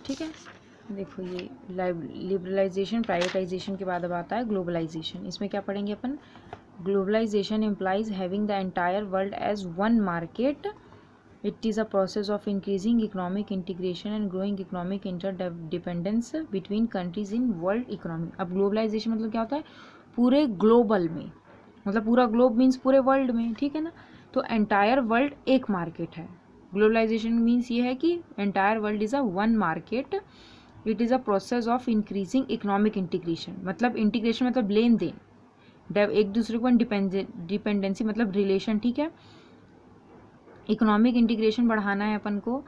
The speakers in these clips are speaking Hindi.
ठीक है। देखो ये लिबरलाइजेशन प्राइवेटाइजेशन के बाद अब आता है ग्लोबलाइजेशन। इसमें क्या पढ़ेंगे अपन, globalisation implies having the entire world as one market. It is a process of increasing economic integration and growing economic interdependence between countries in world economy. अब ग्लोबलाइजेशन मतलब क्या होता है, पूरे ग्लोबल में, मतलब पूरा ग्लोब मीन्स पूरे वर्ल्ड में, ठीक है ना। तो एंटायर वर्ल्ड एक मार्केट है। ग्लोबलाइजेशन मीन्स ये है कि entire world is a one market. It is a process of increasing economic integration, मतलब इंटीग्रेशन मतलब लेन देन, एक दूसरे को डिपेंडेंसी मतलब रिलेशन, ठीक है। इकोनॉमिक इंटीग्रेशन बढ़ाना है अपन को,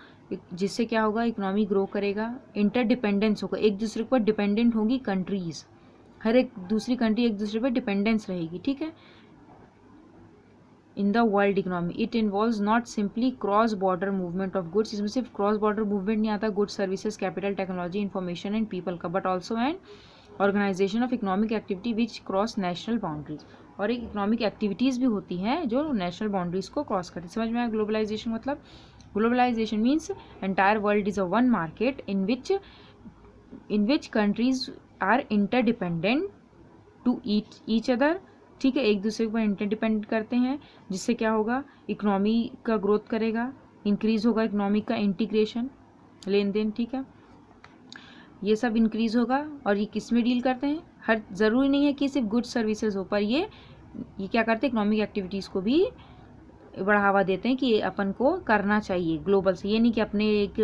जिससे क्या होगा, इकोनॉमी ग्रो करेगा, इंटरडिपेंडेंस होगा, एक दूसरे पर डिपेंडेंट होंगी कंट्रीज, हर एक दूसरी कंट्री एक दूसरे पर डिपेंडेंस रहेगी, ठीक है, in the world economy. It involves not simply cross border movement of goods, इसमें सिर्फ क्रॉस बॉर्डर मूवमेंट नहीं आता, goods, services, capital, technology, information and people का, but also an organisation of economic activity which cross national boundaries. और एक इकोनॉमिक एक्टिविटीज़ भी होती हैं जो नेशनल बाउंड्रीज को क्रॉस करती है। समझ में आया ग्लोबलाइजेशन मतलब? Globalisation means entire world is a one market in which countries are interdependent to each other, ठीक है, एक दूसरे पर इंटरडिपेंड करते हैं, जिससे क्या होगा, इकोनॉमी का ग्रोथ करेगा, इंक्रीज होगा इकोनॉमी का इंटीग्रेशन, लेन देन, ठीक है, ये सब इंक्रीज होगा। और ये किस में डील करते हैं, हर ज़रूरी नहीं है कि सिर्फ गुड्स सर्विसेज हो, पर ये क्या करते हैं, इकोनॉमिक एक्टिविटीज़ को भी बढ़ावा देते हैं कि अपन को करना चाहिए ग्लोबल से। ये नहीं कि अपने एक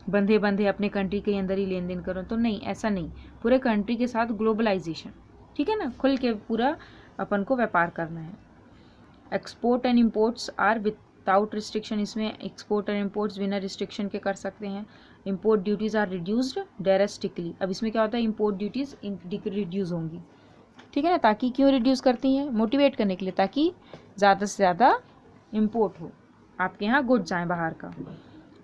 बंधे अपने कंट्री के अंदर ही लेन देन करो, तो नहीं, ऐसा नहीं, पूरे कंट्री के साथ ग्लोबलाइजेशन, ठीक है ना, खुल के पूरा अपन को व्यापार करना है। Export and imports are without restriction, इसमें एक्सपोर्ट एंड इम्पोर्ट्स बिना रिस्ट्रिक्शन के कर सकते हैं। Import duties are reduced drastically. अब इसमें क्या होता है, इम्पोर्ट ड्यूटीज़ रिड्यूस होंगी, ठीक है ना, ताकि क्यों रिड्यूस करती हैं, मोटिवेट करने के लिए, ताकि ज़्यादा से ज़्यादा इम्पोर्ट हो, आपके यहाँ गुड्स आए बाहर का।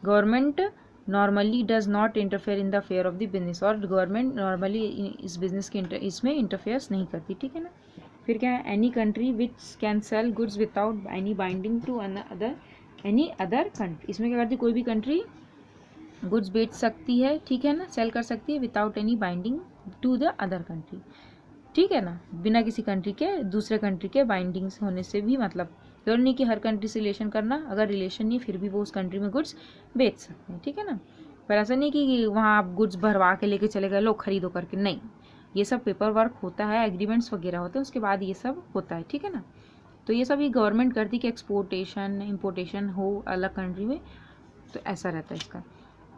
Government normally does not interfere in the affair of the business, और गवर्नमेंट नॉर्मली इस बिजनेस के इसमें इंटरफेयर्स नहीं करती, ठीक है ना। फिर क्या है, any country which can sell goods without any binding to any other country, इसमें क्या करती है, कोई भी कंट्री गुड्स बेच सकती है, ठीक है ना, सेल कर सकती है without any binding to the other country, ठीक है ना, बिना किसी कंट्री के दूसरे कंट्री के बाइंडिंग्स होने से भी, मतलब जरूरी नहीं कि हर कंट्री से रिलेशन करना, अगर रिलेशन नहीं फिर भी वो उस कंट्री में गुड्स बेच सकते हैं, ठीक है ना। पर ऐसा नहीं कि वहाँ आप गुड्स भरवा के लेके चले गए, लो खरीदो करके, नहीं, ये सब पेपर वर्क होता है, एग्रीमेंट्स वगैरह होते हैं, उसके बाद ये सब होता है, ठीक है ना। तो ये सब ये गवर्नमेंट करती कि एक्सपोर्टेशन इम्पोर्टेशन हो अलग कंट्री में, तो ऐसा रहता है इसका।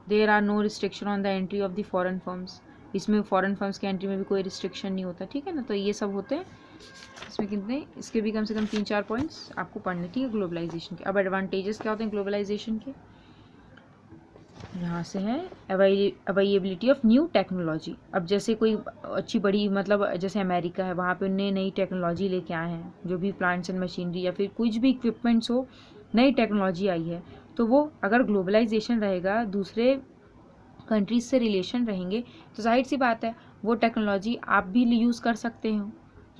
There are no restriction on the entry of the foreign firms, इसमें फॉरेन फर्म्स के एंट्री में भी कोई रिस्ट्रिक्शन नहीं होता, ठीक है ना। तो ये सब होते हैं इसमें, कितने, इसके भी कम से कम 3-4 पॉइंट्स आपको पढ़ने, ठीक है, ग्लोबलाइजेशन के। अब एडवांटेजेस क्या होते हैं ग्लोबलाइजेशन के, यहाँ से है अवेलेबिलिटी ऑफ न्यू टेक्नोलॉजी। अब जैसे कोई अच्छी बड़ी, मतलब जैसे अमेरिका है, वहाँ पे उन्हें नई टेक्नोलॉजी लेके आए हैं, जो भी प्लांट्स एंड मशीनरी या फिर कुछ भी इक्विपमेंट्स हो, नई टेक्नोलॉजी आई है, तो वो अगर ग्लोबलाइजेशन रहेगा, दूसरे कंट्रीज से रिलेशन रहेंगे, तो जाहिर सी बात है वो टेक्नोलॉजी आप भी यूज़ कर सकते हो,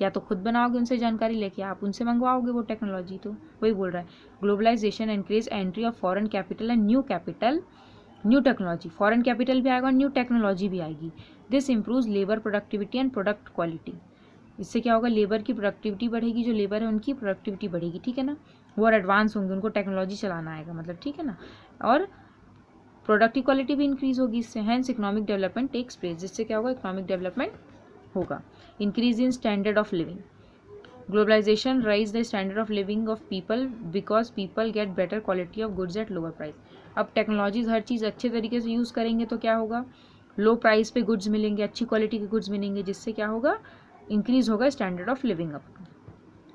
या तो खुद बनाओगे उनसे जानकारी लेके, आप उनसे मंगवाओगे वो टेक्नोलॉजी। तो वही बोल रहा है, globalisation encourage entry of foreign capital and new technology, foreign capital भी आएगा और न्यू टेक्नोलॉजी भी आएगी। This improves labour productivity and product quality, इससे क्या होगा, लेबर की प्रोडक्टिविटी बढ़ेगी, जो लेबर है उनकी प्रोडक्टिविटी बढ़ेगी, ठीक है ना, वो और एडवांस होंगे, उनको टेक्नोलॉजी चलाना आएगा, मतलब, ठीक है ना, और प्रोडक्ट की क्वालिटी भी इंक्रीज होगी इससे। Hence economic development takes place, जिससे क्या होगा, इकोनॉमिक डेवलपमेंट होगा। Increase in standard of living, globalisation rise the standard of living of people because people get better quality of goods at lower price. अब टेक्नोलॉजीज हर चीज़ अच्छे तरीके से यूज़ करेंगे तो क्या होगा, लो प्राइस पे गुड्स मिलेंगे, अच्छी क्वालिटी के गुड्स मिलेंगे, जिससे क्या होगा, इंक्रीज होगा स्टैंडर्ड ऑफ लिविंग अपना।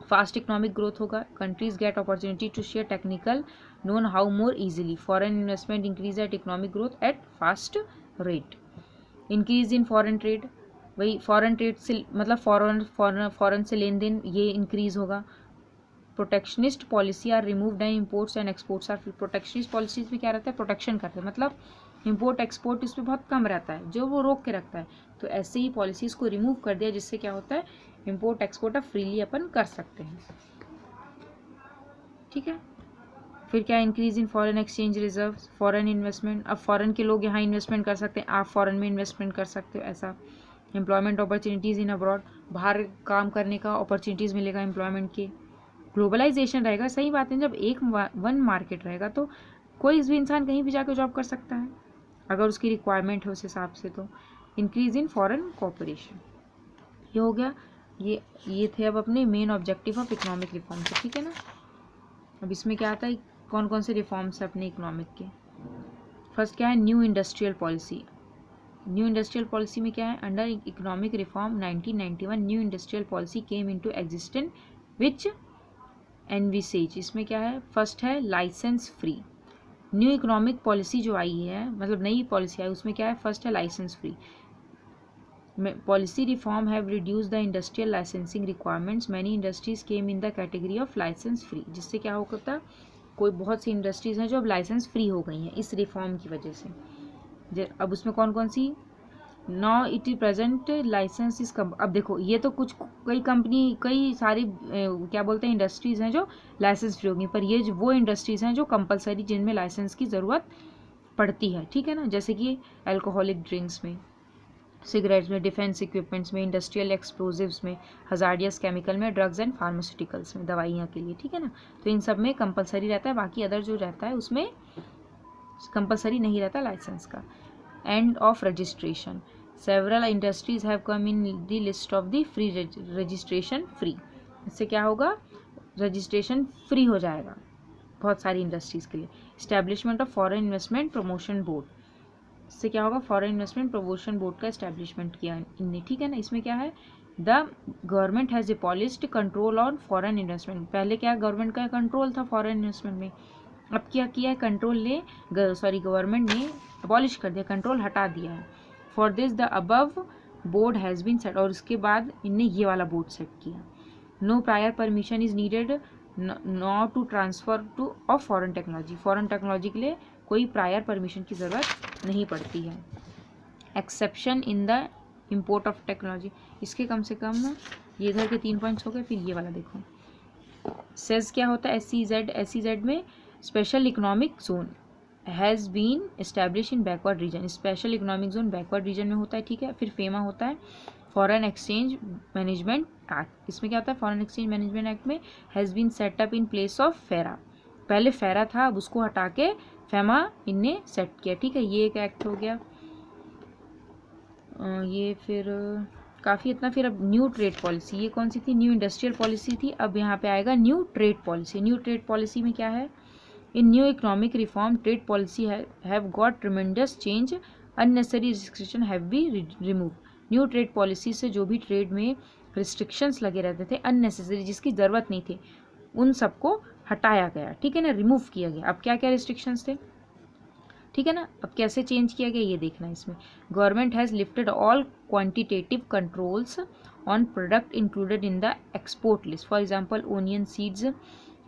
फास्ट इकोनॉमिक ग्रोथ होगा, countries get opportunity to share technical know how more easily, foreign investment increase at economic growth at fast rate. Increase in foreign trade, वही फॉरेन ट्रेड से मतलब फॉरेन से लेन देन ये इंक्रीज होगा। Protectionist policy are removed and imports and exports are free, protectionist policies में क्या रहता है, प्रोटेक्शन करते हैं, मतलब इम्पोर्ट एक्सपोर्ट इस पर बहुत कम रहता है, जो वो रोक के रखता है, तो ऐसे ही पॉलिसीज़ को रिमूव कर दिया, जिससे क्या होता है, इम्पोर्ट एक्सपोर्ट अब फ्रीली अपन कर सकते हैं, ठीक है। फिर क्या, increase in foreign exchange reserve, foreign investment, अब फॉरेन के लोग यहाँ इन्वेस्टमेंट कर सकते हैं, आप फॉरेन में इन्वेस्टमेंट कर सकते हो ऐसा। एम्प्लॉयमेंट अपॉर्चुनिटीज़ इन अब्रॉड, बाहर काम करने का अपॉर्चुनिटीज़ मिलेगा एम्प्लॉयमेंट के। ग्लोबलाइजेशन रहेगा, सही बात है, जब एक वन मार्केट रहेगा तो कोई भी इंसान कहीं भी जाकर जॉब कर सकता है अगर उसकी रिक्वायरमेंट है उस हिसाब से। तो इंक्रीज इन फॉरेन कोऑपरेशन, ये हो गया। ये थे अब अपने main objective of economic reform से, ठीक है ना। अब इसमें क्या आता है, कौन कौन से रिफॉर्म्स है अपने इकोनॉमिक के। फर्स्ट क्या है, new industrial policy. New industrial policy में क्या है, under economic reform 1991 new industrial policy came into existence which envisages, इसमें क्या है, फर्स्ट है licence free. New economic policy जो आई है, मतलब नई पॉलिसी आई, उसमें क्या है, फर्स्ट है licence free. Policy reform have reduce the industrial licensing requirements, many industries came in the category of licence free, जिससे क्या हो सकता है, कोई बहुत सी इंडस्ट्रीज हैं जो अब लाइसेंस फ्री हो गई हैं इस रिफॉर्म की वजह से। अब उसमें कौन कौन सी, now it is present licence is अब देखो ये तो कुछ कई कंपनी कई सारी क्या बोलते हैं इंडस्ट्रीज हैं जो लाइसेंस फ्री होगी, पर ये वो इंडस्ट्रीज हैं जो कंपलसरी, जिनमें लाइसेंस की ज़रूरत पड़ती है, ठीक है ना। जैसे कि अल्कोहलिक ड्रिंक्स में, सिगरेट्स में, डिफेंस इक्विपमेंट्स में, इंडस्ट्रियल एक्सप्लोजिव्स में, हजार्डियस केमिकल में, ड्रग्स एंड फार्मास्यूटिकल्स में, दवाइयाँ के लिए, ठीक है ना। तो इन सब में कंपलसरी रहता है, बाकी अदर जो रहता है उसमें कंपलसरी नहीं रहता लाइसेंस का। End of registration, several industries have come in the list of the free registration free, इससे क्या होगा, रजिस्ट्रेशन फ्री हो जाएगा बहुत सारी इंडस्ट्रीज़ के लिए। Establishment of foreign investment promotion board, इससे क्या होगा, फॉरेन इन्वेस्टमेंट प्रमोशन बोर्ड का इस्टेब्लिशमेंट किया इनने, ठीक है ना। इसमें क्या है, the government has abolished control on foreign investment, पहले क्या गवर्नमेंट का कंट्रोल था फॉरेन इन्वेस्टमेंट में, अब क्या किया है, कंट्रोल ने गवर्नमेंट ने अबॉलिश कर दिया, कंट्रोल हटा दिया है। For this the above board has been set, और उसके बाद इनने ये वाला बोर्ड सेट किया। No prior permission is needed nor to transfer to of foreign technology, foreign technology के लिए कोई प्रायर परमिशन की ज़रूरत नहीं पड़ती है। Exception in the import of technology, इसके कम से कम ये इधर के 3 पॉइंट्स हो गए। फिर ये वाला देखो, सेज क्या होता है, SEZ में special economic zone has been establish in backward region, special economic zone backward region में होता है, ठीक है। फिर फेमा होता है फॉरेन एक्सचेंज मैनेजमेंट एक्ट, इसमें क्या होता है, फॉरेन एक्सचेंज मैनेजमेंट एक्ट में has been set up in place of FERA, पहले फेरा था अब उसको हटा के फेमा इनने सेट किया, ठीक है। ये एक एक्ट हो गया। ये फिर काफ़ी इतना। फिर अब न्यू ट्रेड पॉलिसी, ये कौन सी थी, न्यू इंडस्ट्रियल पॉलिसी थी, अब यहाँ पे आएगा new trade policy. New trade policy में क्या है, in new economic reform trade policy have got tremendous change, unnecessary restriction have be remove. New trade policy से जो भी ट्रेड में रिस्ट्रिक्शंस लगे रहते थे अननेसेसरी, जिसकी ज़रूरत नहीं थी, उन सबको हटाया गया, ठीक है ना, रिमूव किया गया। अब क्या क्या रिस्ट्रिक्शंस थे, ठीक है ना, अब कैसे चेंज किया गया ये देखना है इसमें। Government has lifted all quantitative controls on product included in the export list, for example onion seeds,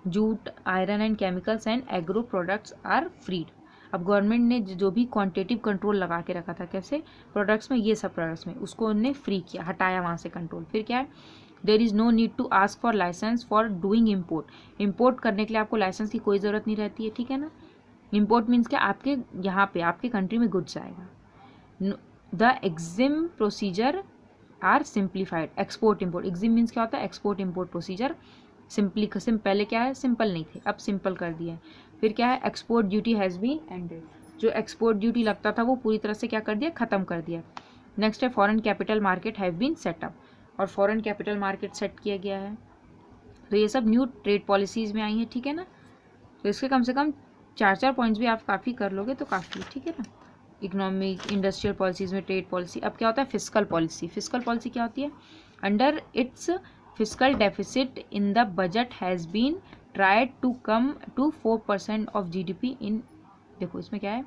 jute, iron and chemicals and agro products are freed. अब गवर्नमेंट ने जो भी क्वांटिटेटिव कंट्रोल लगा के रखा था, कैसे, प्रोडक्ट्स में, ये सब प्रोडक्ट्स में, उसको उन्होंने फ्री किया, हटाया वहाँ से कंट्रोल। फिर क्या है, there is no need to ask for licence for doing import, import करने के लिए आपको लाइसेंस की कोई ज़रूरत नहीं रहती है, ठीक है ना। इम्पोर्ट मीन्स क्या, आपके यहाँ पे आपके कंट्री में गुड्स आएगा। The EXIM procedure are simplified, export import, EXIM means क्या होता है, एक्सपोर्ट इम्पोर्ट प्रोसीजर पहले क्या है, सिंपल नहीं थे, अब सिंपल कर दिया है। फिर क्या है, export duty has been ended, जो एक्सपोर्ट ड्यूटी लगता था वो पूरी तरह से क्या कर दिया, ख़त्म कर दिया। नेक्स्ट है foreign capital market have been set up, और फॉरेन कैपिटल मार्केट सेट किया गया है। तो ये सब न्यू ट्रेड पॉलिसीज़ में आई हैं, ठीक है ना। तो इसके कम से कम 4 पॉइंट्स भी आप काफ़ी कर लोगे तो काफ़ी, ठीक है ना। इकोनॉमिक इंडस्ट्रियल पॉलिसीज़ में ट्रेड पॉलिसी। अब क्या होता है, फिस्कल पॉलिसी। फिस्कल पॉलिसी क्या होती है, under its fiscal deficit in the budget has been tried to come to 4% of GDP in, देखो इसमें क्या है,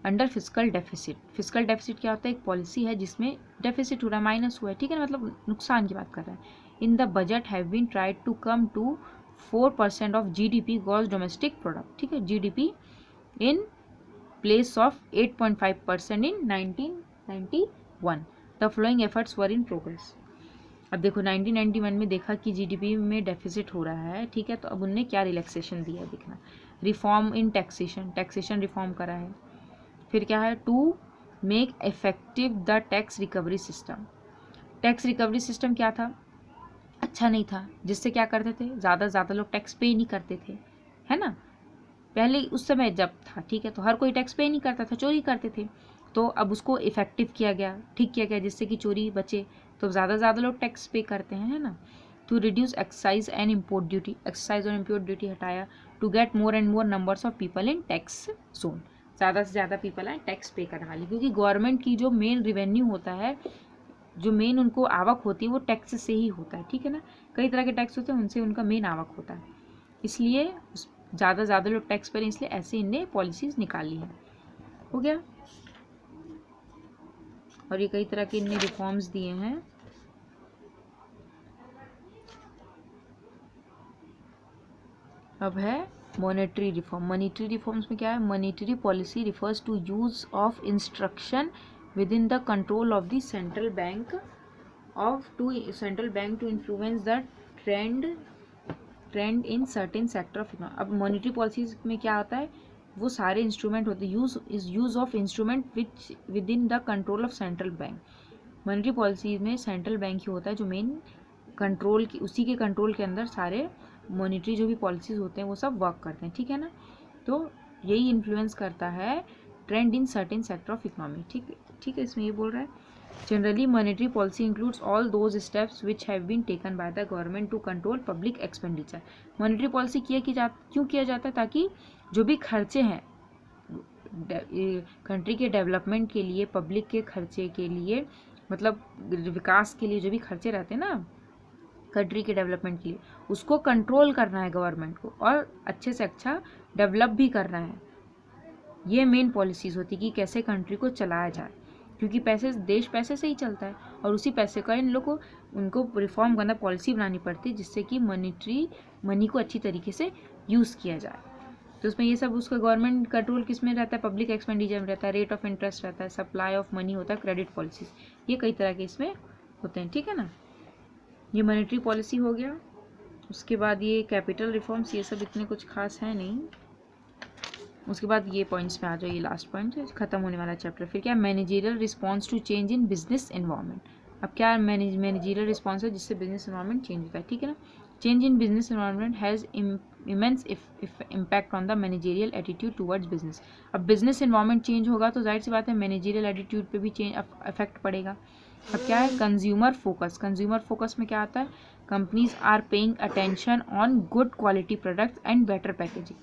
under fiscal deficit. Fiscal deficit क्या होता है, एक पॉलिसी है जिसमें डेफिसिट हो रहा है, माइनस हुआ है, ठीक है ना, मतलब नुकसान की बात कर रहा है। In the budget have been tried to come to 4% of GDP gross domestic product, ठीक है, GDP in place of 8.5% in 1991। The flowing efforts were in progress. अब देखो 1991 में देखा कि GDP में डेफिसिट हो रहा है, ठीक है, तो अब उनने क्या रिलैक्सेशन दिया है देखना। Reform in taxation, taxation reform करा है। फिर क्या है, to make effective the tax recovery system. Tax recovery system क्या था, अच्छा नहीं था, जिससे क्या करते थे, ज़्यादा से ज़्यादा लोग टैक्स पे नहीं करते थे, है ना। पहले उस समय जब था, ठीक है, तो हर कोई टैक्स पे नहीं करता था, चोरी करते थे। तो अब उसको इफेक्टिव किया गया, ठीक किया गया, जिससे कि चोरी बचे, तो ज़्यादा से ज़्यादा लोग टैक्स पे करते हैं, है ना। To reduce excise and import duty, excise और इम्पोर्ट ड्यूटी हटाया। To get more and more numbers of people in tax zone, ज़्यादा से ज़्यादा पीपल आए टैक्स पे करने वाले, क्योंकि गवर्नमेंट की जो मेन रिवेन्यू होता है, जो मेन उनको आवक होती है, वो टैक्स से ही होता है, ठीक है ना। कई तरह के टैक्स होते हैं, उनसे उनका मेन आवक होता है, इसलिए ज़्यादा से ज़्यादा लोग टैक्स भरें, इसलिए ऐसे इनने पॉलिसीज़ निकाली है। हो गया। और ये कई तरह के इनने रिफॉर्म्स दिए हैं। अब है मॉनेटरी रिफॉर्म। मॉनेटरी रिफॉर्म्स में क्या है, monetary policy refers to use of instruction within the control of the central bank to influence the trend in certain sector of economy. अब मॉनेटरी पॉलिसीज में क्या आता है, वो सारे इंस्ट्रूमेंट होते हैं, use of instrument which within the control of central bank. Monetary policy में सेंट्रल बैंक ही होता है जो मेन कंट्रोल की, उसी के कंट्रोल के अंदर सारे मॉनेटरी जो भी पॉलिसीज होते हैं वो सब वर्क करते हैं, ठीक है ना। तो यही इन्फ्लुएंस करता है trend in certain sector of economy, ठीक है। इसमें ये बोल रहा है, generally monetary policy includes all those steps which have been taken by the government to control public expenditure. Monetary policy क्यों किया जाता है, ताकि जो भी खर्चे हैं कंट्री के डेवलपमेंट के लिए, पब्लिक के खर्चे के लिए, मतलब विकास के लिए जो भी खर्चे रहते हैं ना कंट्री के डेवलपमेंट के लिए, उसको कंट्रोल करना है गवर्नमेंट को, और अच्छे से अच्छा डेवलप भी करना है। ये मेन पॉलिसीज़ होती है कि कैसे कंट्री को चलाया जाए, क्योंकि देश पैसे से ही चलता है, और उसी पैसे का इन लोग को उनको रिफॉर्म करना, पॉलिसी बनानी पड़ती है, जिससे कि मनी को अच्छी तरीके से यूज़ किया जाए। तो उसमें ये सब उसका गवर्नमेंट कंट्रोल किस में रहता है, पब्लिक एक्सपेंडिचर में रहता है, रेट ऑफ इंटरेस्ट रहता है, सप्लाई ऑफ मनी होता है, क्रेडिट पॉलिसीज, ये कई तरह के इसमें होते हैं, ठीक है ना। ये मॉनेटरी पॉलिसी हो गया। उसके बाद ये कैपिटल रिफॉर्म्स, ये सब इतने कुछ खास है नहीं। उसके बाद ये पॉइंट्स में आ जाओ, ये लास्ट पॉइंट है, खत्म होने वाला चैप्टर। फिर क्या, managerial response to change in business environment. अब क्या मैनेजरियल रिस्पॉन्स है जिससे बिजनेस एनवायरनमेंट चेंज होता है, ठीक है ना। Change in business environment has immense impact on the managerial attitude towards business. अब बिजनेस एनवायरनमेंट चेंज होगा तो जाहिर सी बात है मैनेजरियल एटीट्यूड पे भी इफेक्ट पड़ेगा। अब क्या है, कंज्यूमर फोकस। कंज्यूमर फोकस में क्या आता है, companies are paying attention on good quality products and better packaging.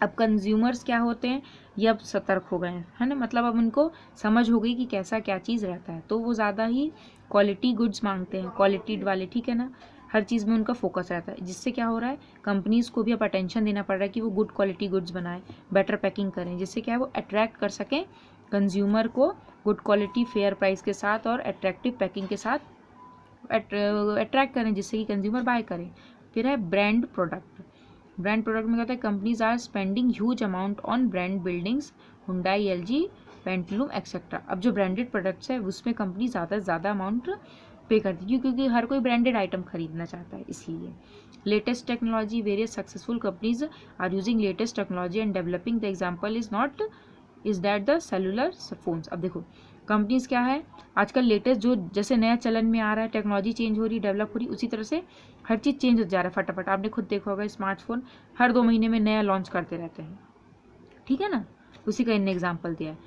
अब कंज्यूमर्स क्या होते हैं, ये अब सतर्क हो गए हैं, है ना, मतलब अब उनको समझ हो गई कि कैसा क्या चीज़ रहता है, तो वो ज़्यादा ही क्वालिटी गुड्स मांगते हैं, क्वालिटी वाले, ठीक है ना। हर चीज़ में उनका फोकस रहता है, जिससे क्या हो रहा है, कंपनीज़ को भी अब अटेंशन देना पड़ रहा है कि वो गुड क्वालिटी गुड्स बनाएं, बेटर पैकिंग करें, जिससे क्या है वो अट्रैक्ट कर सकें कंज्यूमर को गुड क्वालिटी फेयर प्राइस के साथ और अट्रैक्टिव पैकिंग के साथ अट्रैक्ट करें, जिससे कि कंज्यूमर बाय करें। फिर है ब्रांड प्रोडक्ट। ब्रांड प्रोडक्ट में क्या होता है, companies are spending huge amount on brand buildings, Hyundai, LG, Pantaloons etcetera. अब जो ब्रांडेड प्रोडक्ट्स है उसमें कंपनी ज़्यादा से ज़्यादा अमाउंट पे करती है, क्योंकि हर कोई ब्रांडेड आइटम खरीदना चाहता है, इसलिए। Latest technology, various successful companies are using latest technology and developing. The example is that the cellular phones. अब देखो कंपनीज क्या है, आजकल लेटेस्ट जो जैसे नया चलन में आ रहा है, टेक्नोलॉजी चेंज हो रही, डेवलप हो रही, उसी तरह से हर चीज़ चेंज हो जा रहा है फटाफट। आपने खुद देखा होगा स्मार्टफोन हर 2 महीने में नया लॉन्च करते रहते हैं, ठीक है ना। उसी का इन्हें एग्जाम्पल दिया है,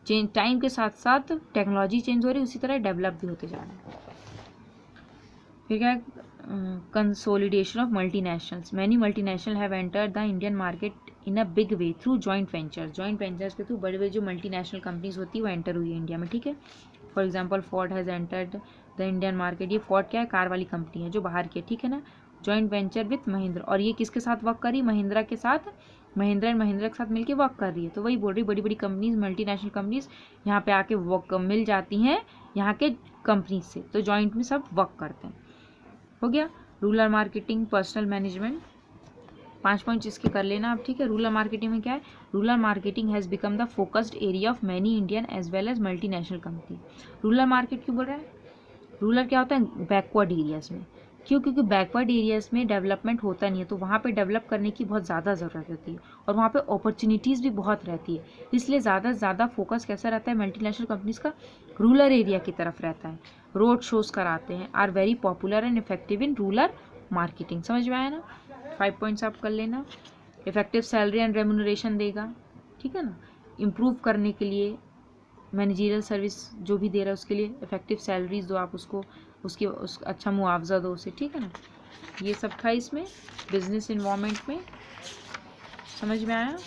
चेंज टाइम के साथ साथ टेक्नोलॉजी चेंज हो रही है, उसी तरह डेवलप भी होते जा रहे हैं। फिर क्या है, consolidation of multinationals. Many multinational have entered the Indian market in a big way through joint ventures. Joint ventures के थ्रू बड़े बड़े जो मल्टीनेशनल कंपनीज होती है वो एंटर हुई है इंडिया में, ठीक है। For example Ford has entered the Indian market. ये फोर्ड क्या है, कार वाली कंपनी है जो बाहर की है, ठीक है ना। जॉइंट वेंचर विथ महिंद्रा, और ये किसके साथ वर्क कर रही, महिंद्रा के साथ, महिंद्रा एंड महिंद्रा के साथ मिलकर वर्क कर रही है। तो वही बोल रही, बड़ी बड़ी कंपनीज, मल्टीनेशनल कंपनीज यहाँ पे आके वर्क मिल जाती हैं यहाँ के कंपनीज से, तो जॉइंट में सब वर्क करते हैं। हो गया। Rural marketing, personal management, 5 points इसके कर लेना आप, ठीक है। रूरल मार्केटिंग में क्या है, rural marketing has become the focused area of many Indian as well as multinational company. Rural market क्यों बोल रहा है, रूरल क्या होता है, बैकवर्ड एरियाज में, क्यों? क्योंकि बैकवर्ड एरियाज़ में डेवलपमेंट होता नहीं है, तो वहाँ पे डेवलप करने की बहुत ज़्यादा ज़रूरत रहती है और वहाँ पे अपॉर्चुनिटीज़ भी बहुत रहती है। इसलिए ज़्यादा से ज़्यादा फोकस कैसा रहता है मल्टीनेशनल कंपनीज़ का? रूरल एरिया की तरफ रहता है। रोड शोज़ कराते हैं, are very popular and effective in rural marketing. समझ में आया ना? 5 पॉइंट्स आप कर लेना। इफेक्टिव सैलरी एंड रेम्यूनरेशन देगा, ठीक है ना, इम्प्रूव करने के लिए मैनेजरियल सर्विस जो भी दे रहा है उसके लिए इफेक्टिव सैलरीज दो आप उसको, उसकी अच्छा मुआवजा दो उसे, ठीक है ना। ये सब था इसमें बिजनेस इन्वायरमेंट में। समझ में आया?